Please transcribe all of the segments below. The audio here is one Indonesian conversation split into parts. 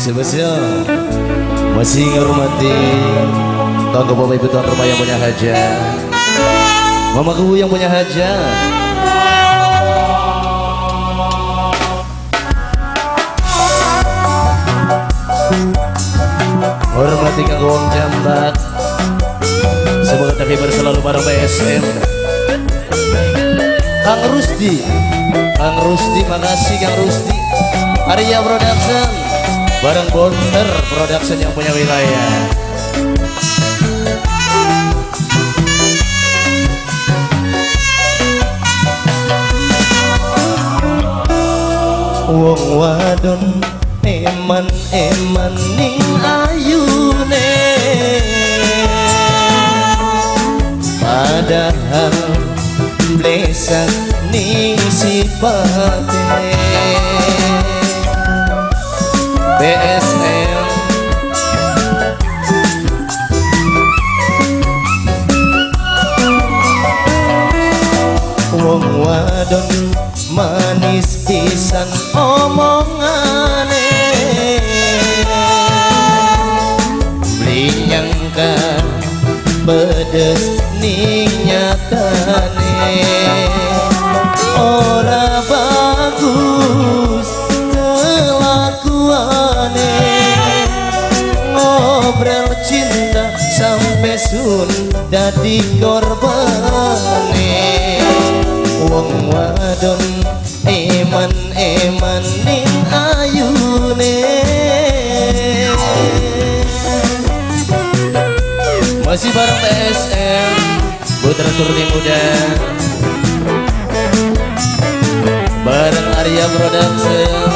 Spesial masih ngormati tangga bapak ibu tuan rumah yang punya hajat, mamaku yang punya hajat. Hormati kang wong jambat, semoga tapi berselalu bareng PSM. Kang Rusdi, makasih Kang Rusdi. Arya Production bareng Bonter Production yang punya wilayah. Wong wadon eman ning ayune, padahal blesak ning sipate. PSM wong wadon manis pisan omongane, beli nyangka pedes ning nyatane. Ora bagus kelakuane, ngobrol cinta sampai sun dadi korbane. Wong wadon eman ning ayune, masih bareng PSM Putra Turni Muda bareng Arya Production,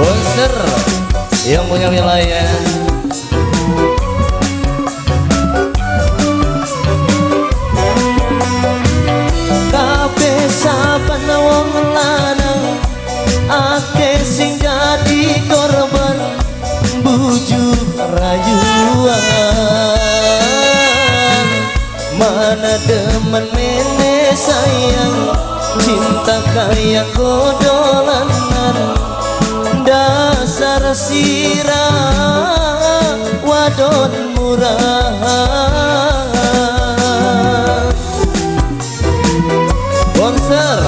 Bonser yang punya wilayah. Kabeh saben wong lanang akeh sing dadi korban bujuk rayuan. Mana demen mene sayang, cinta kayak godolanan. Dasar sirah wadon murah. Bonser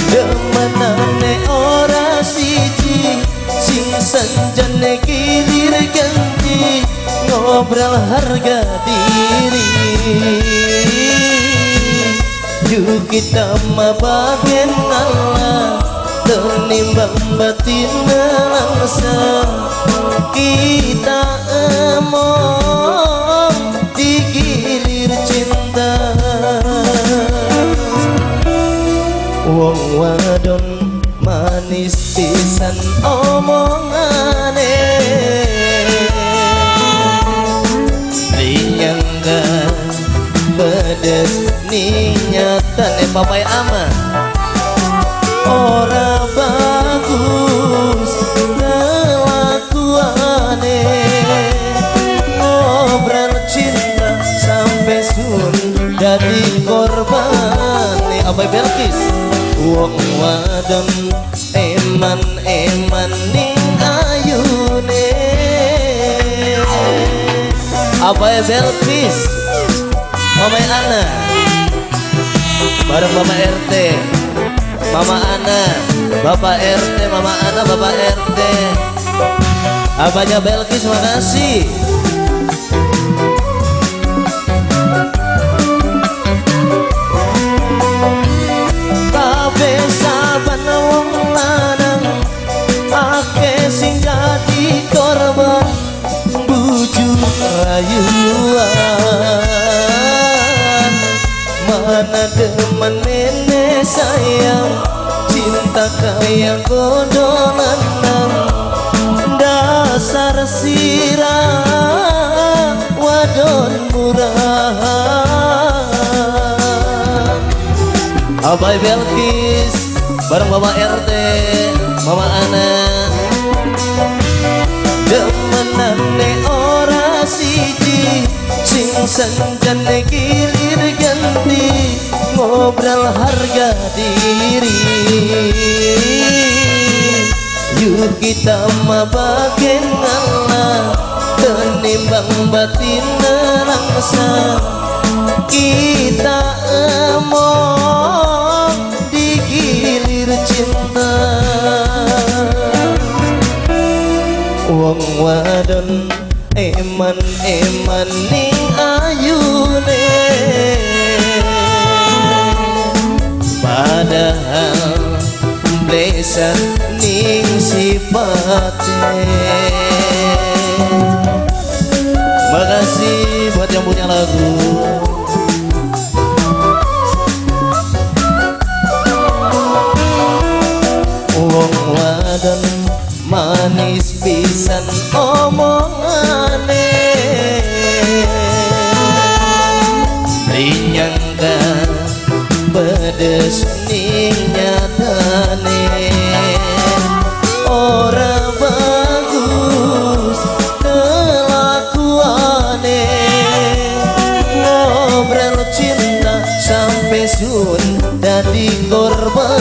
demenane ora siji, sing sanjane kilir ganti, ngobrol harga diri. Yuk kita mabagen Allah, tenimbang batin langsung. Kita emong digilir cinta. Wong wadon manis pisan omongane, dinyangga pedes ning nyatane. Papai ama ora bagus kelakuane, ngobrol cinta sampai sun dadi korbane. Abai Belkis wong wadon eman ning ayune. Abai Belkis Mama Ana bareng Mama RT, Mama Ana, Bapak RT, Mama Ana, Bapak RT. Abahnya Belkis makasih. Kabeh saben wong lanang akeh sing dadi korban bujuk rayuan. Mana demen nene sayang, cinta kayak godolanan. Dasar sirah wadon murah. Abai Belkis bareng Mama RT, Mama Ana. Demenane ora siji, sing sanjane kilir ganti, ngobrol harga diri. Yuk kita mabagen ngalah tenimbang batin nerangsa. Kita emong digilir cinta. Wong wadon eman-eman ning ayune, padahal blesan ning sipate. Makasih buat yang punya lagu. Wong wadon manis pisan omongane, rinyangka pedes ning nyatane. Ora bagus kelakuane, ngobrol cinta sampai sun dadi korban.